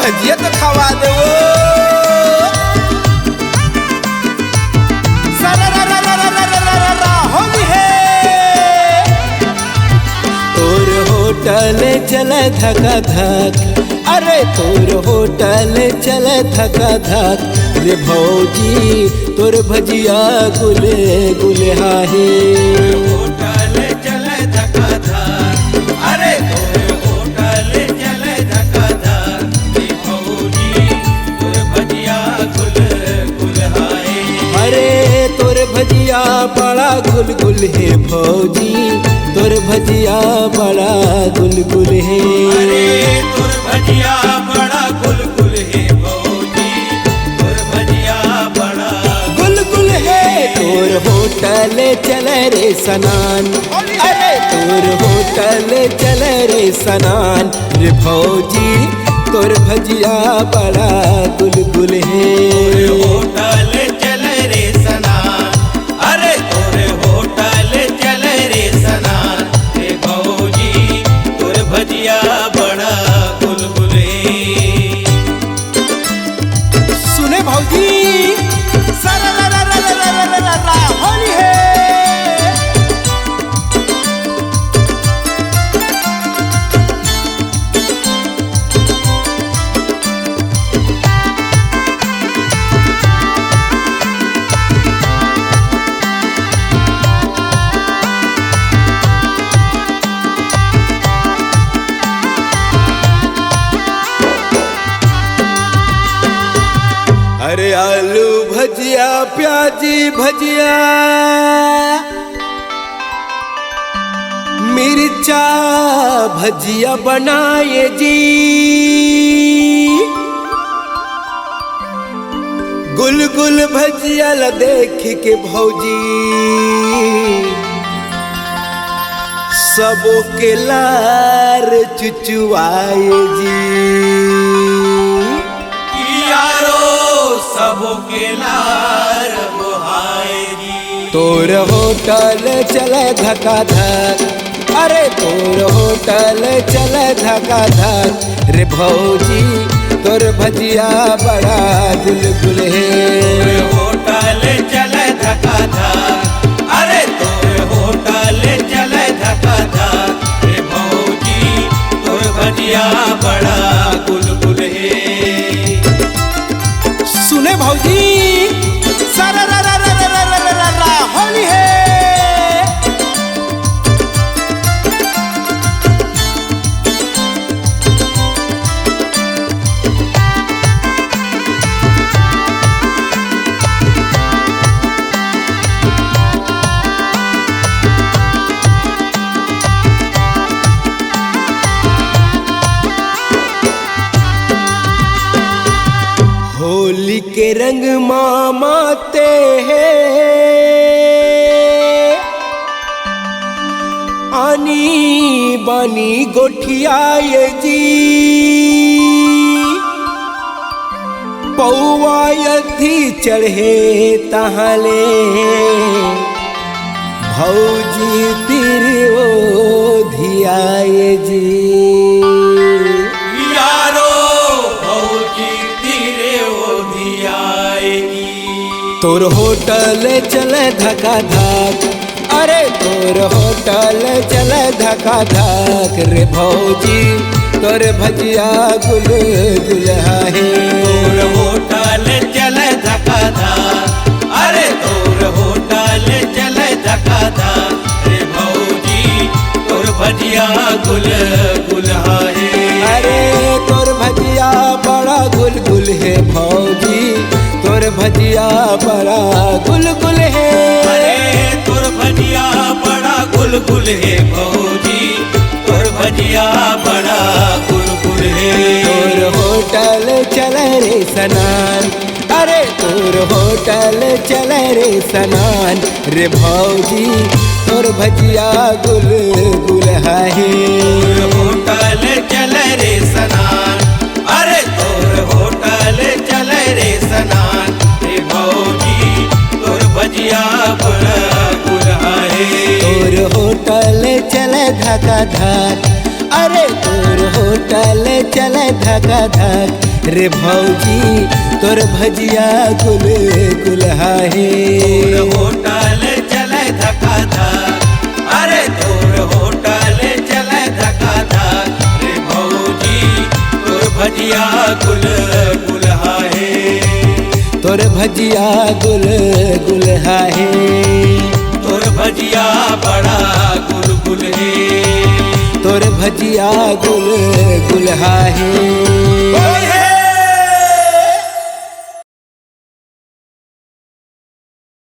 भजिया तो खवा दे होली है। तोर होटल चले धका धक, अरे तोर होटल चले धका धक रे भौजी तोर भजिया गुले गुले हाहे। होटल चले धका धक, अरे तोर होटल चले धका धक रे भौजी तोर भजिया गुल गुल हाय। अरे तोर भजिया बड़ा गुल गुल है भौजी तोर भजिया बड़ा गुल गुल है। अरे तोर भजिया बड़ा गुल गुल है भौजी तोर भजिया बड़ा गुल गुल है। तोर होटल चले रे सनान, अरे तोर होटल चले रे सनान रे भौजी तोर भजिया बड़ा गुल गुल है। होटल चले रे सनान, अरे तोर होटल चले रे सनान रे भौजी तोर भजिया बड़ा गुल गुल है। सुने भौजी होली है। अरे आलू भजिया प्याजी भजिया मिर्चा भजिया बनाए जी, गुल गुल भजिया ला देख के भौजी सबो के लार चुचुआए जी। यारो सबो के लार बुहाएगी। तोर होटल चले धका धक, अरे तोर होटल चले धका धक रे भौजी तोर भजिया बड़ा गुल गुल है। होटल चले धका धक, अरे तोर होटल चले धका धक रे भौजी तोर भजिया बड़ा गुल गुल है। सुने भौजी होली है। होली के रंग मामाते हैं आनी बानी गोठियाए जी, पौवा यदि चढ़े तहले भौजी तेरे ओ धियाए जी। यारो भौजी तेरे ओ धियाएगी। तोर होटल चले धका धक, अरे तोर होटल चले धका धक रे भौजी तोर भजिया गुल गुल है। तोर होटल चले धका धक, अरे तोर होटल चले धका धक रे भौजी तोर भजिया गुल गुल है। अरे तोर भजिया बड़ा गुल गुल है भौजी तोर भजिया बड़ा गुल गुल है। अरे तोर भजिया बड़ा गुल गुल है भौजी तोर भजिया बड़ा गुल गुल है। तोर होटल चले रे सनान, अरे तोर होटल चले रे सनान रे भौजी तोर भजिया गुल गुल है। होटल चले रे सनान, अरे तोर होटल चले रे सनान रे भौजी तोर भजिया बड़ा गुल है। तोर होटल चले धका धक, अरे तोर होटल चले धका धक रे भौजी तोर भजिया गुल गुलहा हे तोर होटल चले धका धक अरे तोर होटल चले धका धक रे भौजी तोर भजिया गुल गुलहा हे तोर भजिया गुल गुलहा हे तोर भजिया बड़ा गुलगुल है तोर भजिया गुल गुलहा हे